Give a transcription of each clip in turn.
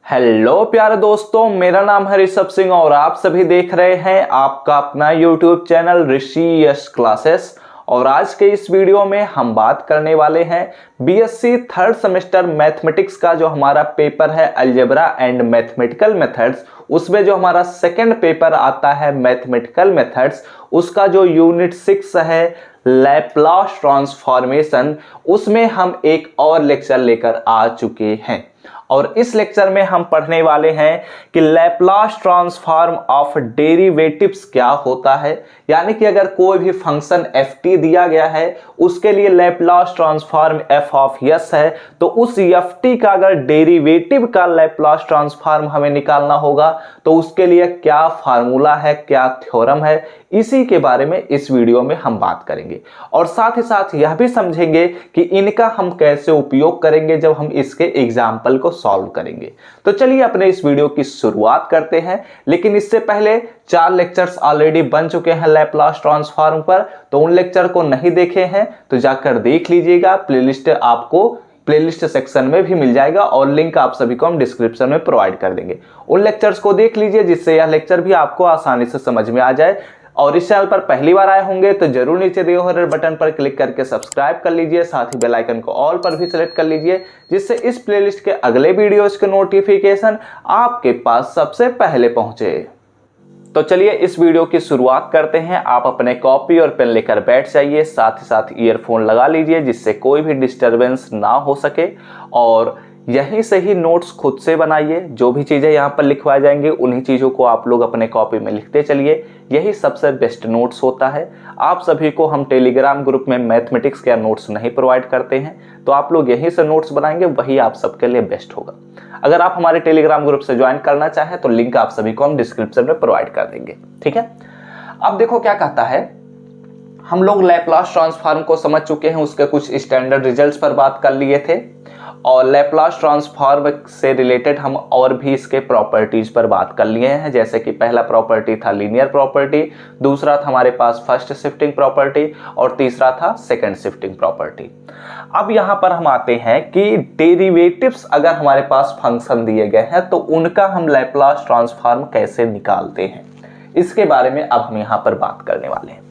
Hello प्यारे दोस्तों, मेरा नाम है ऋषभ सिंह और आप सभी देख रहे हैं आपका अपना यूट्यूब चैनल ऋषि यश क्लासेस। और आज के इस वीडियो में हम बात करने वाले हैं बीएससी थर्ड सेमेस्टर मैथमेटिक्स का जो हमारा पेपर है अलजेब्रा एंड मैथमेटिकल मेथड्स, उसमें जो हमारा सेकंड पेपर आता है मैथमेटिकल मेथड्स, उसका जो यूनिट 6 है लैप्लास ट्रांसफॉर्मेशन, उसमें हम एक और लेक्चर लेकर आ चुके हैं। और इस लेक्चर में हम पढ़ने वाले हैं कि लैप्लास ट्रांसफॉर्म ऑफ डेरिवेटिव्स क्या होता है, यानी कि अगर कोई भी फंक्शन ft दिया गया है उसके लिए Laplace transform f of s है, तो उस ft का अगर डेरिवेटिव का लैप्लास ट्रांसफॉर्म हमें निकालना होगा तो उसके लिए क्या फार्मूला है, क्या थ्योरम है, इसी के बारे में इस वीडियो में हम बात करेंगे। और साथ ही साथ यह भी समझेंगे कि इनका हम कैसे उपयोग करेंगे जब हम इसके एग्जाम्पल को सॉल्व करेंगे। तो चलिए अपने इस वीडियो की शुरुआत करते हैं। लेकिन इससे पहले 4 लेक्चर्स ऑलरेडी बन चुके हैं लैप्लास ट्रांसफॉर्म पर, तो उन लेक्चर को नहीं देखे हैं तो जाकर देख लीजिएगा। प्लेलिस्ट आपको प्लेलिस्ट सेक्शन में भी मिल जाएगा और लिंक आप सभी को हम डिस्क्रिप्शन में प्रोवाइड कर देंगे। उन लेक्चर्स को देख लीजिए जिससे यह लेक्चर भी आपको आसानी से समझ में आ जाए। और इस चैनल पर पहली बार आए होंगे तो जरूर नीचे दिए हुए रेड बटन पर क्लिक करके सब्सक्राइब कर लीजिए, साथ ही बेल आइकन को ऑल पर भी सेलेक्ट कर लीजिए, जिससे इस प्लेलिस्ट के अगले वीडियोस के नोटिफिकेशन आपके पास सबसे पहले पहुंचे। तो चलिए इस वीडियो की शुरुआत करते हैं। आप अपने कॉपी और पेन लेकर बैठ जाइए, साथ ही साथ ईयरफोन लगा लीजिए जिससे कोई भी डिस्टरबेंस ना हो सके। और यहीं से ही नोट्स खुद से बनाइए। जो भी चीज़ें यहाँ पर लिखवाई जाएंगी उन्हीं चीज़ों को आप लोग अपने कॉपी में लिखते चलिए, यही सबसे बेस्ट नोट्स होता है। आप सभी को हम टेलीग्राम ग्रुप में मैथमेटिक्स के नोट्स नहीं प्रोवाइड करते हैं, तो आप लोग यहीं से नोट्स बनाएंगे, वही आप सबके लिए बेस्ट होगा। अगर आप हमारे टेलीग्राम ग्रुप से ज्वाइन करना चाहें तो लिंक आप सभी को हम डिस्क्रिप्शन में प्रोवाइड कर देंगे, ठीक है। अब देखो क्या कहता है, हम लोग लैप्लास ट्रांसफॉर्म को समझ चुके हैं, उसके कुछ स्टैंडर्ड रिजल्ट्स पर बात कर लिए थे। और लैप्लास ट्रांसफॉर्म से रिलेटेड हम और भी इसके प्रॉपर्टीज पर बात कर लिए हैं, जैसे कि पहला प्रॉपर्टी था लीनियर प्रॉपर्टी, दूसरा था हमारे पास फर्स्ट शिफ्टिंग प्रॉपर्टी और तीसरा था सेकंड शिफ्टिंग प्रॉपर्टी। अब यहां पर हम आते हैं कि डेरिवेटिव्स अगर हमारे पास फंक्शन दिए गए हैं तो उनका हम लैप्लास ट्रांसफॉर्म कैसे निकालते हैं, इसके बारे में अब हम यहां पर बात करने वाले हैं।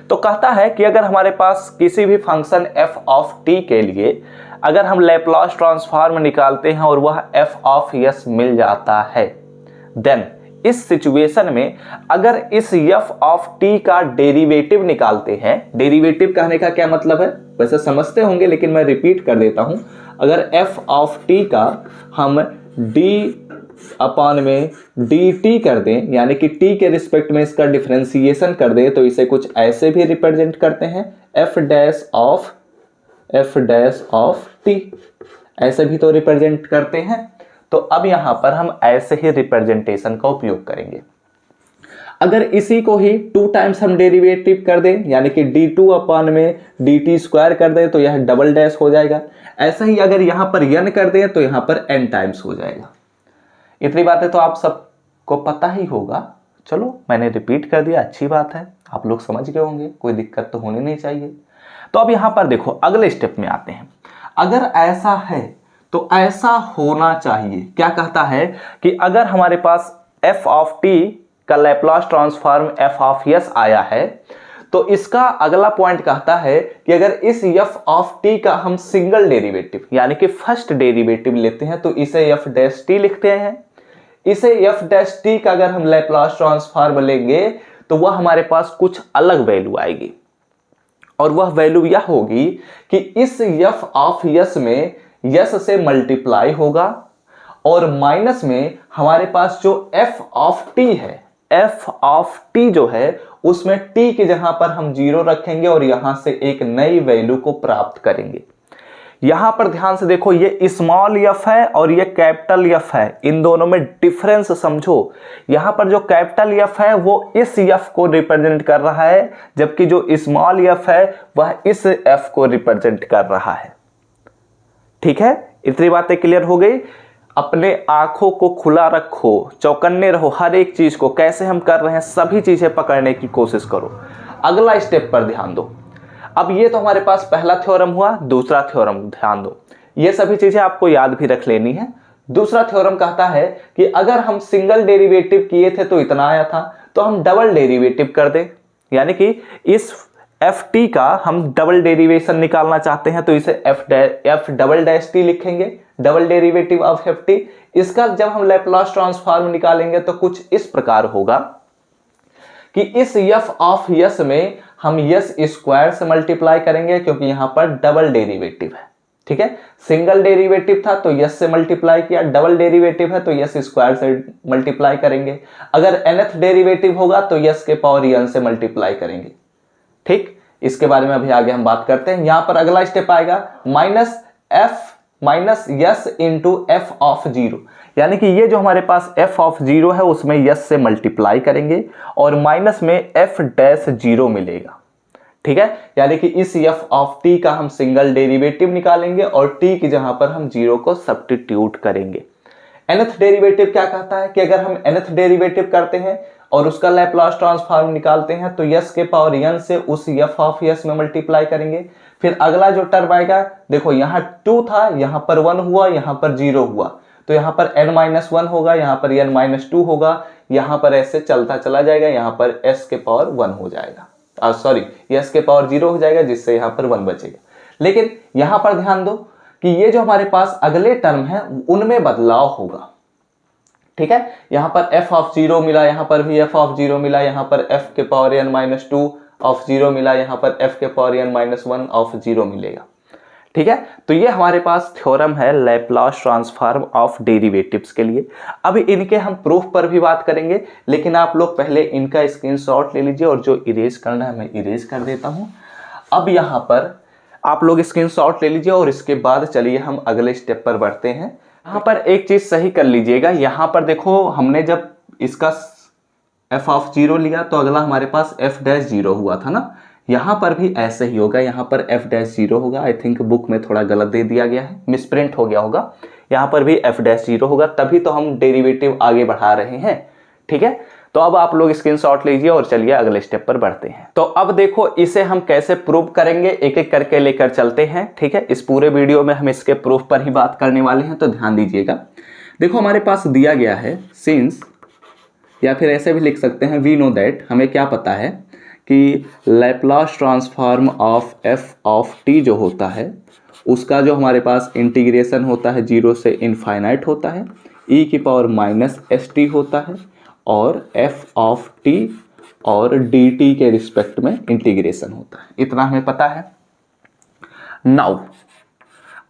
तो कहता है कि अगर हमारे पास किसी भी फंक्शन f ऑफ t के लिए अगर हम लैप्लास ट्रांसफॉर्म निकालते हैं और वह f ऑफ s मिल जाता है, देन इस सिचुएशन में अगर इस f ऑफ t का डेरिवेटिव निकालते हैं, डेरिवेटिव कहने का क्या मतलब है वैसे समझते होंगे लेकिन मैं रिपीट कर देता हूं। अगर f ऑफ t का हम d अपॉन में dt कर दें, यानी कि t के रिस्पेक्ट में इसका डिफरेंशिएशन कर दें, तो इसे कुछ ऐसे भी रिप्रेजेंट करते हैं f डैश ऑफ t, ऐसे भी तो रिप्रेजेंट करते हैं। तो अब यहां पर हम ऐसे ही रिप्रेजेंटेशन का उपयोग करेंगे। अगर इसी को ही 2 टाइम्स हम डेरिवेटिव कर दें, यानी कि d2 अपॉन में dt स्क्वायर कर दें, तो यह डबल डैश हो जाएगा। ऐसा ही अगर यहां पर n कर दें तो यहां पर n टाइम्स हो जाएगा। इतनी बातें तो आप सबको पता ही होगा, चलो मैंने रिपीट कर दिया, अच्छी बात है, आप लोग समझ गए होंगे, कोई दिक्कत तो होनी नहीं चाहिए। तो अब यहां पर देखो अगले स्टेप में आते हैं। अगर ऐसा है तो ऐसा होना चाहिए। क्या कहता है कि अगर हमारे पास f ऑफ t का Laplace transform f of s आया है, तो इसका अगला पॉइंट कहता है कि अगर इस f ऑफ t का हम सिंगल डेरिवेटिव यानी कि फर्स्ट डेरिवेटिव लेते हैं तो इसे f डैश t लिखते हैं। इसे f डैश t का अगर हम लैप्लास ट्रांसफॉर्म लेंगे तो वह हमारे पास कुछ अलग वैल्यू आएगी, और वह वैल्यू यह होगी कि इस f ऑफ s में s से मल्टीप्लाई होगा और माइनस में हमारे पास जो f ऑफ t है, f ऑफ t जो है उसमें t की जगह पर हम 0 रखेंगे और यहां से एक नई वैल्यू को प्राप्त करेंगे। यहां पर ध्यान से देखो, ये स्मॉल f है और ये कैपिटल F है, इन दोनों में डिफरेंस समझो। यहां पर जो कैपिटल F है वो इस f को रिप्रेजेंट कर रहा है, जबकि जो स्मॉल f है वह इस f को रिप्रेजेंट कर रहा है। ठीक है, इतनी बातें क्लियर हो गई। अपने आंखों को खुला रखो, चौकन्ने रहो, हर एक चीज को कैसे हम कर रहे हैं सभी चीजें पकड़ने की कोशिश करो। अगला स्टेप पर ध्यान दो। अब ये तो हमारे पास पहला थ्योरम हुआ, दूसरा थ्योरम ध्यान दो। ये सभी चीजें आपको याद भी रख लेनी है। दूसरा थ्योरम कहता है कि अगर हम सिंगल डेरिवेटिव किए थे तो इतना आया था, तो हम डबल डेरिवेटिव कर दें, यानी कि इस एफ टी का हम डबल डेरिवेशन निकालना चाहते हैं तो इसे एफ डबल डैश टी लिखेंगे, double derivative of F T. इसका जब हम लैप्लास ट्रांसफॉर्म निकालेंगे तो कुछ इस प्रकार होगा कि इस एफ ऑफ यस में हम यस स्क्वायर से मल्टीप्लाई करेंगे, क्योंकि यहां पर डबल डेरिवेटिव है, ठीक है। सिंगल डेरिवेटिव था तो यस से मल्टीप्लाई किया, डबल डेरिवेटिव है तो यस स्क्वायर से मल्टीप्लाई करेंगे। अगर nth डेरिवेटिव होगा तो यस के पावर n से मल्टीप्लाई करेंगे, ठीक। इसके बारे में अभी आगे हम बात करते हैं। यहां पर अगला स्टेप आएगा minus yes into F of zero, यानी कि ये जो हमारे पास एफ ऑफ जीरो है उसमें यस से मल्टीप्लाई करेंगे और माइनस में एफ डैश जीरो मिलेगा, ठीक है। यानी कि इस एफ ऑफ टी का हम सिंगल डेरिवेटिव निकालेंगे और टी की जगह पर हम जीरो को सब्स्टिट्यूट करेंगे। nth डेरिवेटिव क्या कहता है कि अगर हम nth डेरिवेटिव करते हैं और उसका लैप्लास ट्रांसफॉर्म निकालते हैं तो यस के पावर n से उस एफ ऑफ यस में मल्टीप्लाई करेंगे। फिर अगला जो टर्म आएगा, देखो यहाँ 2 था, यहाँ पर 1 हुआ, यहाँ पर 0 हुआ, तो यहाँ पर n-1 होगा, यहाँ पर n-2 होगा, यहाँ पर ऐसे चलता चला जाएगा, यहाँ पर s के पावर 1 हो जाएगा, सॉरी s के पावर 0 हो जाएगा, जिससे यहाँ पर 1 बचेगा। लेकिन यहाँ पर ध्यान दो कि ये जो हमारे पास अगले टर्म है उनमें बदलाव होगा, ठीक है। यहाँ पर f ऑफ 0 मिला, यहाँ पर भी f ऑफ 0 मिला, यहाँ पर f के पावर n-2 ऑफ 0 मिला, यहाँ पर f के पावर n-1 ऑफ 0 मिलेगा, ठीक है। तो ये हमारे पास थ्योरम है लैप्लास ट्रांसफॉर्म ऑफ डेरिवेटिव्स के लिए। अब इनके हम प्रूफ पर भी बात करेंगे, लेकिन आप लोग पहले इनका स्क्रीनशॉट ले लीजिए और जो इरेज करना है मैं इरेज कर देता हूं। अब यहाँ पर आप लोग स्क्रीनशॉट ले लीजिए और इसके बाद चलिए हम अगले स्टेप पर बढ़ते हैं। यहाँ पर एक चीज सही कर लीजिएगा, यहाँ पर देखो हमने जब इसका f ऑफ 0 लिया तो अगला हमारे पास f डैश 0 हुआ था ना, यहाँ पर भी ऐसे ही होगा, यहाँ पर f डैश 0 होगा। आई थिंक बुक में थोड़ा गलत दे दिया गया है, मिसप्रिंट हो गया होगा, यहाँ पर भी f डैश 0 होगा, तभी तो हम डेरिवेटिव आगे बढ़ा रहे हैं, ठीक है। तो अब आप लोग स्क्रीनशॉट लीजिए और चलिए अगले स्टेप पर बढ़ते हैं। तो अब देखो इसे हम कैसे प्रूव करेंगे, एक एक करके लेकर चलते हैं, ठीक है। इस पूरे वीडियो में हम इसके प्रूफ पर ही बात करने वाले हैं, तो ध्यान दीजिएगा। देखो हमारे पास दिया गया है सिंस, या फिर ऐसे भी लिख सकते हैं वी नो दैट, हमें क्या पता है कि Laplace transform of F of T जो होता है उसका जो हमारे पास इंटीग्रेशन होता है 0 से इनफाइनाइट होता है, e की पावर माइनस एस टी होता है, और f ऑफ t और dt के रिस्पेक्ट में इंटीग्रेशन होता है, इतना हमें पता है। नाउ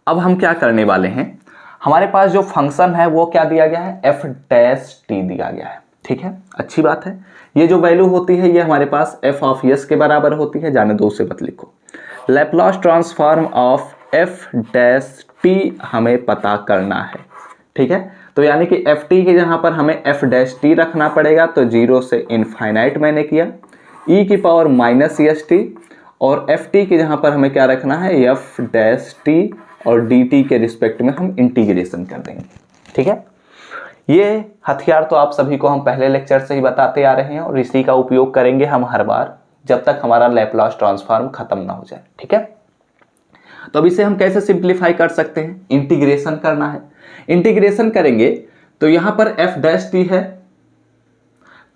अब हम क्या करने वाले हैं, हमारे पास जो फंक्शन है वो क्या दिया गया है, f डैश t दिया गया है, ठीक है। अच्छी बात है, ये जो वैल्यू होती है ये हमारे पास f ऑफ यस के बराबर होती है, जाने दो उसे मत लिखो। Laplace transform of f dash t हमें पता करना है, ठीक है। तो यानी कि एफ टी के जहाँ पर हमें एफ डैश टी रखना पड़ेगा, तो 0 से इनफाइनाइट मैंने किया, e की पावर माइनस एस टी, और एफ टी के जहाँ पर हमें क्या रखना है, एफ डैश टी, और डी टी के रिस्पेक्ट में हम इंटीग्रेशन कर देंगे, ठीक है। ये हथियार तो आप सभी को हम पहले लेक्चर से ही बताते आ रहे हैं और इसी का उपयोग करेंगे हम हर बार जब तक हमारा लैप्लास ट्रांसफॉर्म खत्म ना हो जाए, ठीक है। तो अब इसे हम कैसे सिंप्लीफाई कर सकते हैं, इंटीग्रेशन करना है। इंटीग्रेशन करेंगे तो यहां पर f डैश टी है,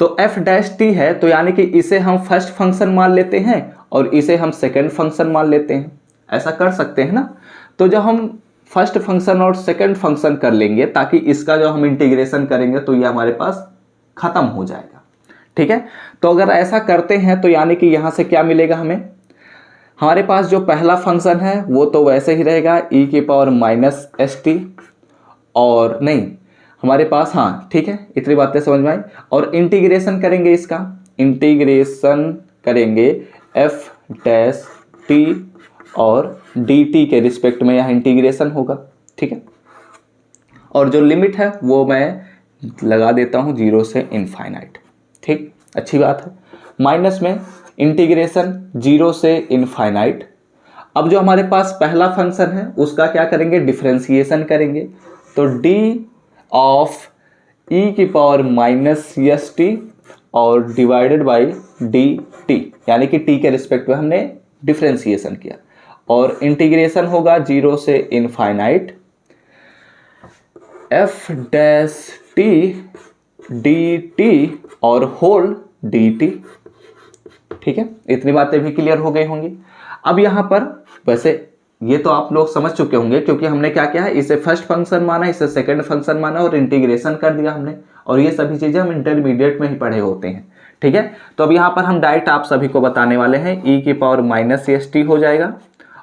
तो f डैश टी है तो यानी कि इसे हम फर्स्ट फंक्शन मान लेते हैं और इसे हम सेकंड फंक्शन मान लेते हैं, ऐसा कर सकते हैं ना। तो जब हम फर्स्ट फंक्शन और सेकंड फंक्शन कर लेंगे ताकि इसका जो हम इंटीग्रेशन करेंगे तो ये हमारे पास खत्म हो जाएगा, ठीक है। तो अगर ऐसा करते हैं तो यानी कि यहां से क्या मिलेगा हमें, हमारे पास जो पहला फंक्शन है वो तो वैसे ही रहेगा, e की पावर माइनस एस टी, और नहीं हमारे पास, हाँ ठीक है, इतनी बातें समझ में आई। और इंटीग्रेशन करेंगे, इसका इंटीग्रेशन करेंगे f डैश टी और dt के रिस्पेक्ट में यह इंटीग्रेशन होगा, ठीक है। और जो लिमिट है वो मैं लगा देता हूँ 0 से इनफाइनाइट, ठीक, अच्छी बात है। माइनस में इंटीग्रेशन 0 से इनफाइनाइट। अब जो हमारे पास पहला फंक्शन है उसका क्या करेंगे, डिफरेंशिएशन करेंगे, तो d ऑफ e की पावर माइनस एस टी और डिवाइडेड बाई डी टी, यानी कि t के रिस्पेक्ट में हमने डिफरेंशिएशन किया, और इंटीग्रेशन होगा 0 से infinite F dash T D T और होल डी टी। ठीक है, इतनी बातें भी क्लियर हो गई होंगी। अब यहां पर वैसे ये तो आप लोग समझ चुके होंगे, क्योंकि हमने क्या किया है, इसे फर्स्ट फंक्शन माना, इसे सेकंड फंक्शन माना और इंटीग्रेशन कर दिया हमने, और ये सभी चीजें हम इंटरमीडिएट में ही पढ़े होते हैं। ठीक है, तो अब यहां पर हम डायरेक्ट आप सभी को बताने वाले हैं, e की पावर माइनस एस टी हो जाएगा,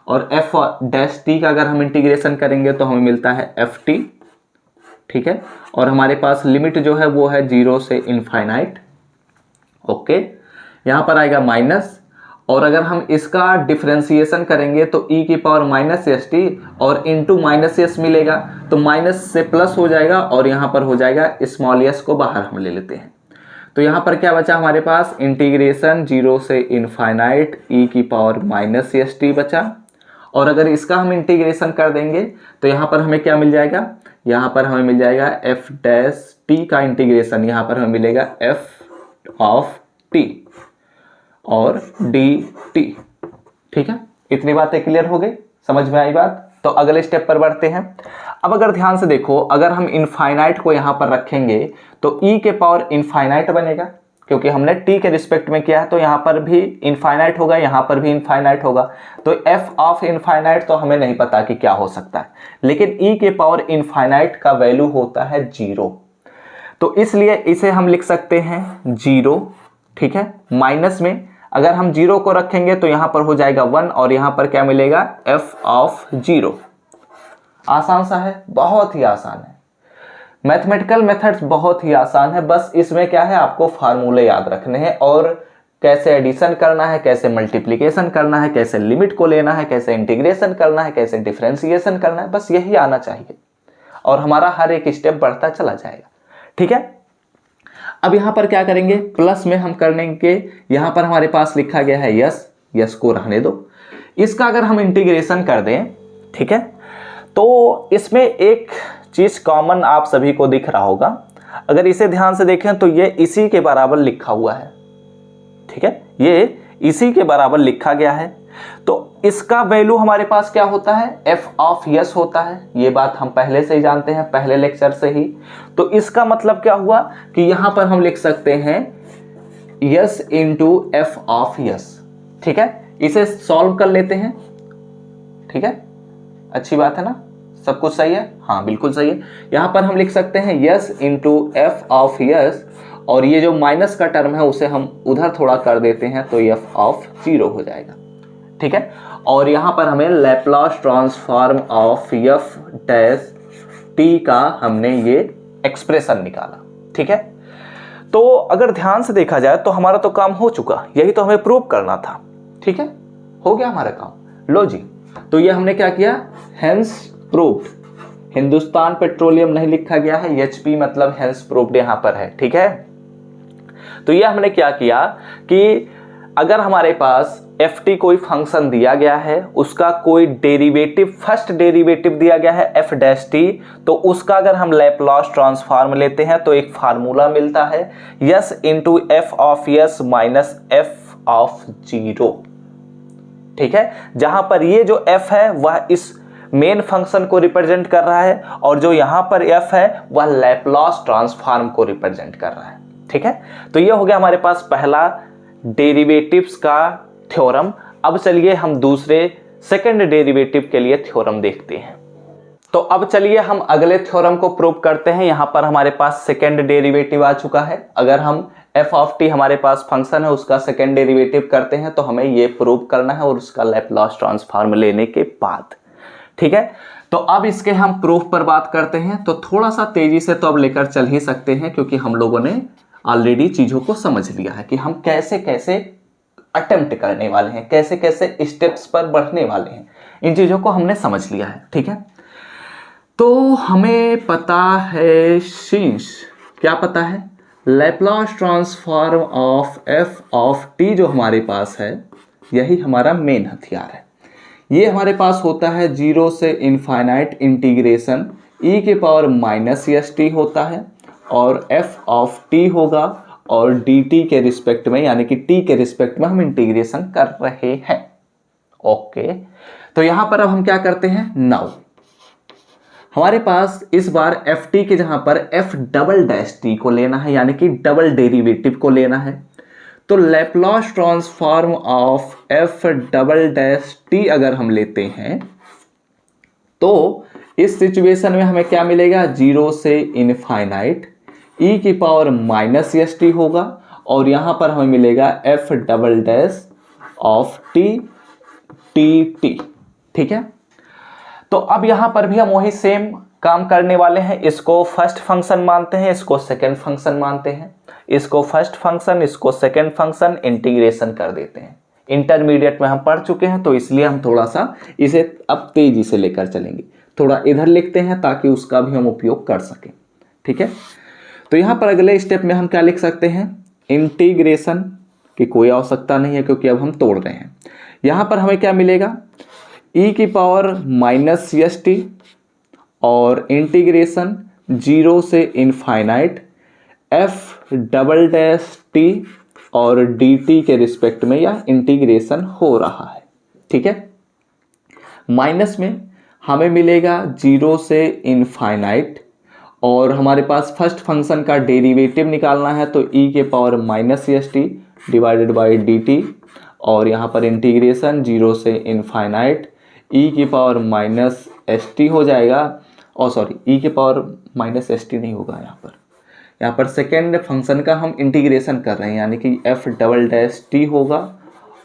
और एफ डैश टी का अगर हम इंटीग्रेशन करेंगे तो हमें मिलता है एफ टी। ठीक है, और हमारे पास लिमिट जो है वो है 0 से इनफाइनाइट। ओके, यहां पर आएगा माइनस, और अगर हम इसका डिफरेंशिएशन करेंगे तो e की पावर माइनस एस टी और इंटू माइनस एस मिलेगा, तो माइनस से प्लस हो जाएगा और यहां पर हो जाएगा स्मॉल एस को बाहर हम ले लेते हैं। तो यहां पर क्या बचा हमारे पास, इंटीग्रेशन 0 से इनफाइनाइट e की पावर माइनस एस टी बचा, और अगर इसका हम इंटीग्रेशन कर देंगे तो यहां पर हमें क्या मिल जाएगा, यहां पर हमें मिल जाएगा एफ डैश टी का इंटीग्रेशन, यहां पर हमें मिलेगा एफ ऑफ टी और डी टी। ठीक है, इतनी बातें क्लियर हो गई, समझ में आई बात। तो अगले स्टेप पर बढ़ते हैं। अब अगर ध्यान से देखो, अगर हम इनफाइनाइट को यहां पर रखेंगे तो e के पावर इनफाइनाइट बनेगा, क्योंकि हमने t के रिस्पेक्ट में किया है, तो यहां पर भी इनफाइनाइट होगा, यहां पर भी इनफाइनाइट होगा। तो f ऑफ इनफाइनाइट तो हमें नहीं पता कि क्या हो सकता है, लेकिन e के पावर इनफाइनाइट का वैल्यू होता है 0, तो इसलिए इसे हम लिख सकते हैं 0। ठीक है, माइनस में अगर हम 0 को रखेंगे तो यहां पर हो जाएगा 1, और यहां पर क्या मिलेगा, f ऑफ 0। आसान सा है, बहुत ही आसान है, मैथमेटिकल मेथड्स बहुत ही आसान है, बस इसमें क्या है, आपको फार्मूले याद रखने हैं, और कैसे एडिशन करना है, कैसे मल्टीप्लिकेशन करना है, कैसे लिमिट को लेना है, कैसे इंटीग्रेशन करना है, कैसे डिफरेंशिएशन करना है, बस यही आना चाहिए, और हमारा हर एक स्टेप बढ़ता चला जाएगा। ठीक है, अब यहां पर क्या करेंगे, प्लस में हम करने के, यहां पर हमारे पास लिखा गया है यस, यस को रहने दो, इसका अगर हम इंटीग्रेशन कर दें, ठीक है, तो इसमें एक चीज कॉमन आप सभी को दिख रहा होगा, अगर इसे ध्यान से देखें तो ये इसी के बराबर लिखा हुआ है। ठीक है, ये इसी के बराबर लिखा गया है, तो इसका वैल्यू हमारे पास क्या होता है, f ऑफ यस होता है, ये बात हम पहले से ही जानते हैं, पहले लेक्चर से ही। तो इसका मतलब क्या हुआ कि यहां पर हम लिख सकते हैं yes into F of yes. ठीक है, इसे सॉल्व कर लेते हैं। ठीक है, अच्छी बात है ना, सब कुछ सही है, हाँ बिल्कुल सही है। यहां पर हम लिख सकते हैं yes into F of yes, और ये जो माइनस का टर्म है उसे हम उधर थोड़ा कर देते हैं, तो एफ ऑफ 0 हो जाएगा। ठीक है, और यहां पर हमें Laplace transform of F dash T का हमने ये एक्सप्रेशन निकाला। ठीक है, तो अगर ध्यान से देखा जाए तो हमारा तो काम हो चुका, यही तो हमें प्रूव करना था। ठीक है, हो गया हमारा काम, लो जी। तो ये हमने क्या किया, हेंस प्रूव्ड, हिंदुस्तान पेट्रोलियम नहीं लिखा गया है, एचपी मतलब हेंस प्रूव्ड यहां पर है। ठीक है, तो ये हमने क्या किया कि अगर हमारे पास ft कोई फंक्शन दिया गया है, उसका कोई डेरिवेटिव, फर्स्ट डेरिवेटिव दिया गया है f डैश टी, तो उसका अगर हम लैप्लास ट्रांसफॉर्म लेते हैं तो एक फार्मूला मिलता है yes into F of yes minus F of 0। ठीक है, जहां पर ये जो f है वह इस मेन फंक्शन को रिप्रेजेंट कर रहा है, और जो यहां पर f है वह लैप्लास ट्रांसफॉर्म को रिप्रेजेंट कर रहा है। ठीक है, तो ये हो गया हमारे पास पहला डेरिवेटिव्स का थ्योरम। अब चलिए हम दूसरे सेकंड डेरिवेटिव के लिए थ्योरम देखते हैं। तो अब चलिए हम अगले थ्योरम को प्रूव करते हैं। यहां पर हमारे पास सेकंड डेरिवेटिव आ चुका है। अगर हम एफ ऑफ टी हमारे पास फंक्शन है, उसका सेकंड डेरिवेटिव करते हैं तो हमें ये प्रूव करना है, और उसका लैप्लास ट्रांसफॉर्म लेने के बाद। ठीक है, तो अब इसके हम प्रूफ पर बात करते हैं। तो थोड़ा सा तेजी से तो अब लेकर चल ही सकते हैं, क्योंकि हम लोगों ने ऑलरेडी चीजों को समझ लिया है कि हम कैसे कैसे अटेम्प्ट करने वाले हैं, कैसे कैसे स्टेप्स पर बढ़ने वाले हैं, इन चीजों को हमने समझ लिया है। ठीक है, तो हमें पता है शीश, क्या पता है, Laplace transform of F of T जो हमारे पास है, यही हमारा मेन हथियार है। ये हमारे पास होता है 0 से इनफाइनाइट इंटीग्रेशन e के पावर माइनस एस टी होता है, और f ऑफ t होगा, और dt के रिस्पेक्ट में, यानी कि t के रिस्पेक्ट में हम इंटीग्रेशन कर रहे हैं। ओके, तो यहां पर अब हम क्या करते हैं, नाउ हमारे पास इस बार एफ टी के जहां पर एफ डबल डैश टी को लेना है, यानी कि डबल डेरिवेटिव को लेना है। तो Laplace transform of F double dash T अगर हम लेते हैं तो इस सिचुएशन में हमें क्या मिलेगा, 0 से इनफाइनाइट ई की पावर माइनस एस टी होगा, और यहां पर हमें मिलेगा F double dash of T T T. ठीक है, तो अब यहां पर भी हम वही सेम काम करने वाले हैं। इसको फर्स्ट फंक्शन मानते हैं, इसको सेकंड फंक्शन मानते हैं, इसको फर्स्ट फंक्शन, इसको सेकंड फंक्शन, इंटीग्रेशन कर देते हैं। इंटरमीडिएट में हम पढ़ चुके हैं तो इसलिए हम थोड़ा सा इसे अब तेजी से लेकर चलेंगे। थोड़ा इधर लिखते हैं ताकि उसका भी हम उपयोग कर सकें। ठीक है, तो यहां पर अगले स्टेप में हम क्या लिख सकते हैं, इंटीग्रेशन की कोई आवश्यकता नहीं है क्योंकि अब हम तोड़ रहे हैं। यहां पर हमें क्या मिलेगा, ई की पावर माइनस एस टी और इंटीग्रेशन 0 से infinite F double dash T और डी टी के रिस्पेक्ट में यह इंटीग्रेशन हो रहा है। ठीक है, माइनस में हमें मिलेगा 0 से इनफाइनाइट, और हमारे पास फर्स्ट फंक्शन का डेरिवेटिव निकालना है तो ई के power minus S T divided by D T, और यहाँ पर इंटीग्रेशन 0 से इनफाइनाइट ई की पावर माइनस एस टी हो जाएगा, और सॉरी ई के पावर माइनस एस टी नहीं होगा, यहाँ पर सेकेंड फंक्शन का हम इंटीग्रेशन कर रहे हैं, यानी कि एफ डबल डैश टी होगा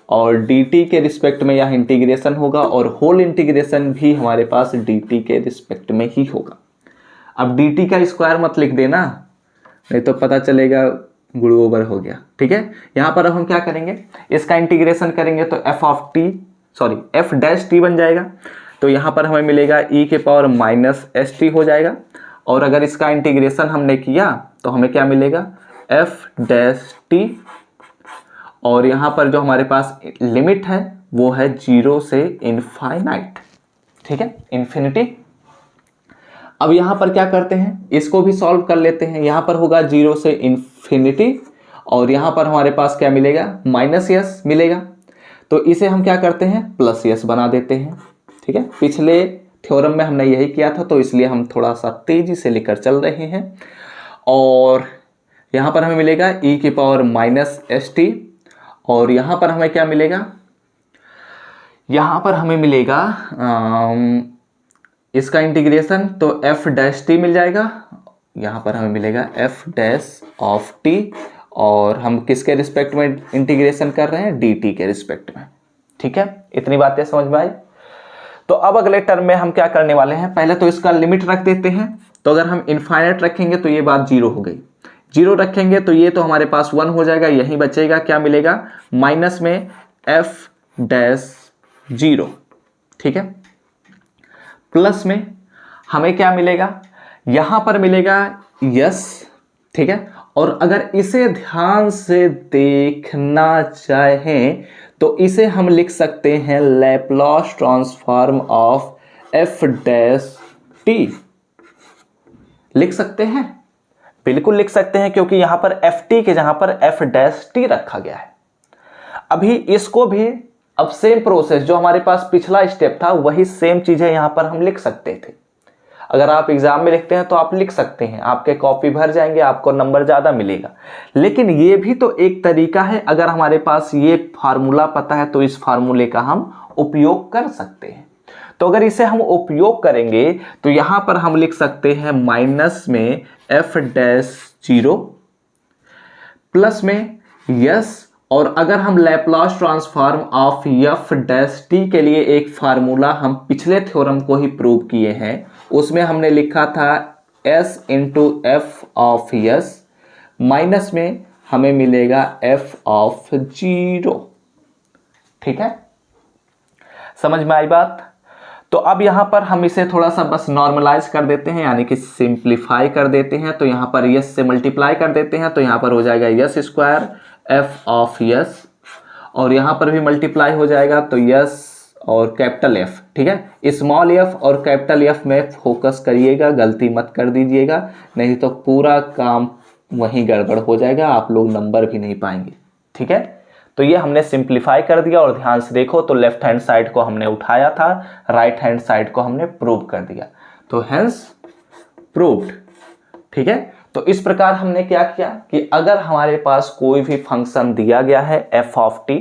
और डी टी के रिस्पेक्ट में यह इंटीग्रेशन होगा, और होल इंटीग्रेशन भी हमारे पास डी टी के रिस्पेक्ट में ही होगा। अब डी टी का स्क्वायर मत लिख देना, नहीं तो पता चलेगा गुड़ ओवर हो गया। ठीक है, यहाँ पर अब हम क्या करेंगे, इसका इंटीग्रेशन करेंगे तो एफ डैश टी बन जाएगा, तो यहाँ पर हमें मिलेगा ई के पावर माइनस एस टी हो जाएगा, और अगर इसका इंटीग्रेशन हमने किया तो हमें क्या मिलेगा, एफ डैश टी, और यहाँ पर जो हमारे पास लिमिट है वो है 0 से इनफाइनाइट। ठीक है, इन्फिनिटी। अब यहाँ पर क्या करते हैं, इसको भी सॉल्व कर लेते हैं। यहाँ पर होगा 0 से इन्फिनिटी, और यहाँ पर हमारे पास क्या मिलेगा, माइनस एस मिलेगा, तो इसे हम क्या करते हैं, प्लस एस बना देते हैं। ठीक है, पिछले थ्योरम में हमने यही किया था तो इसलिए हम थोड़ा सा तेजी से लेकर चल रहे हैं। और यहाँ पर हमें मिलेगा ई की पावर माइनस एस टी, और यहाँ पर हमें क्या मिलेगा, यहाँ पर हमें मिलेगा इसका इंटीग्रेशन तो एफ डैश टी मिल जाएगा, यहाँ पर हमें मिलेगा एफ डैश ऑफ टी, और हम किसके रिस्पेक्ट में इंटीग्रेशन कर रहे हैं, डी टी के रिस्पेक्ट में। ठीक है, इतनी बातें समझ में आई। तो अब अगले टर्म में हम क्या करने वाले हैं, पहले तो इसका लिमिट रख देते हैं। तो अगर हम इनफाइनाइट रखेंगे तो ये बात 0 हो गई, 0 रखेंगे तो ये तो हमारे पास 1 हो जाएगा, यही बचेगा, क्या मिलेगा, माइनस में एफ डैश 0। ठीक है, प्लस में हमें क्या मिलेगा, यहां पर मिलेगा यस। ठीक है, और अगर इसे ध्यान से देखना चाहें तो इसे हम लिख सकते हैं Laplace transform of F dash T. लिख सकते हैं, बिल्कुल लिख सकते हैं, क्योंकि यहां पर एफ टी के जहां पर एफ डैश टी रखा गया है। अभी इसको भी अब सेम प्रोसेस जो हमारे पास पिछला स्टेप था वही सेम चीजें यहां पर हम लिख सकते थे। अगर आप एग्जाम में लिखते हैं तो आप लिख सकते हैं, आपके कॉपी भर जाएंगे, आपको नंबर ज्यादा मिलेगा। लेकिन ये भी तो एक तरीका है, अगर हमारे पास ये फार्मूला पता है तो इस फार्मूले का हम उपयोग कर सकते हैं। तो अगर इसे हम उपयोग करेंगे तो यहां पर हम लिख सकते हैं माइनस में एफ डैश 0 प्लस में यस, और अगर हम Laplace transform of F dash T के लिए एक फार्मूला हम पिछले थ्योरम को ही प्रूव किए हैं, उसमें हमने लिखा था S into F of yes, minus में हमें मिलेगा एफ ऑफ 0। ठीक है, समझ में आई बात। तो अब यहां पर हम इसे थोड़ा सा बस नॉर्मलाइज कर देते हैं, यानी कि सिंप्लीफाई कर देते हैं। तो यहां पर यस से मल्टीप्लाई कर देते हैं तो यहां पर हो जाएगा yes square F of yes, और यहां पर भी मल्टीप्लाई हो जाएगा तो यस और कैपिटल एफ। ठीक है, स्मॉल एफ और कैपिटल एफ में फोकस करिएगा, गलती मत कर दीजिएगा, नहीं तो पूरा काम वहीं गड़बड़ हो जाएगा, आप लोग नंबर भी नहीं पाएंगे। ठीक है, तो ये हमने सिंप्लीफाई कर दिया, और ध्यान से देखो तो लेफ्ट हैंड साइड को हमने उठाया था, राइट हैंड साइड को हमने प्रूव कर दिया। तो हेंस प्रूव्ड। ठीक है, तो इस प्रकार हमने क्या किया कि अगर हमारे पास कोई भी फंक्शन दिया गया है f ऑफ t,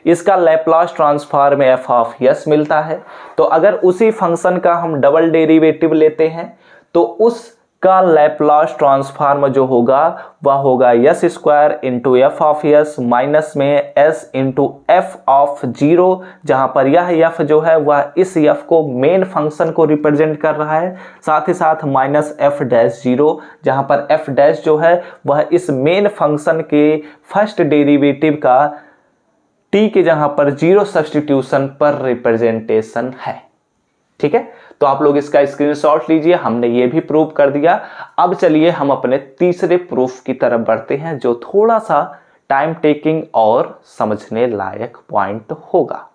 इसका लैप्लास ट्रांसफॉर्म में f ऑफ s मिलता है, तो अगर उसी फंक्शन का हम डबल डेरिवेटिव लेते हैं तो उसका लैप्लास ट्रांसफॉर्म जो होगा वह होगा s square into F of s minus में s इंटू एफ ऑफ 0, जहां पर यह f जो है वह इस f को मेन फंक्शन को रिप्रेजेंट कर रहा है, साथ ही साथ माइनस एफ डैश 0, जहां पर f डैश जो है वह इस मेन फंक्शन के फर्स्ट डेरिवेटिव का t के जहां पर 0 सब्स्टिट्यूशन पर रिप्रेजेंटेशन है। ठीक है, तो आप लोग इसका स्क्रीनशॉट लीजिए, हमने ये भी प्रूव कर दिया। अब चलिए हम अपने तीसरे प्रूफ की तरफ बढ़ते हैं, जो थोड़ा सा टाइम टेकिंग और समझने लायक पॉइंट होगा।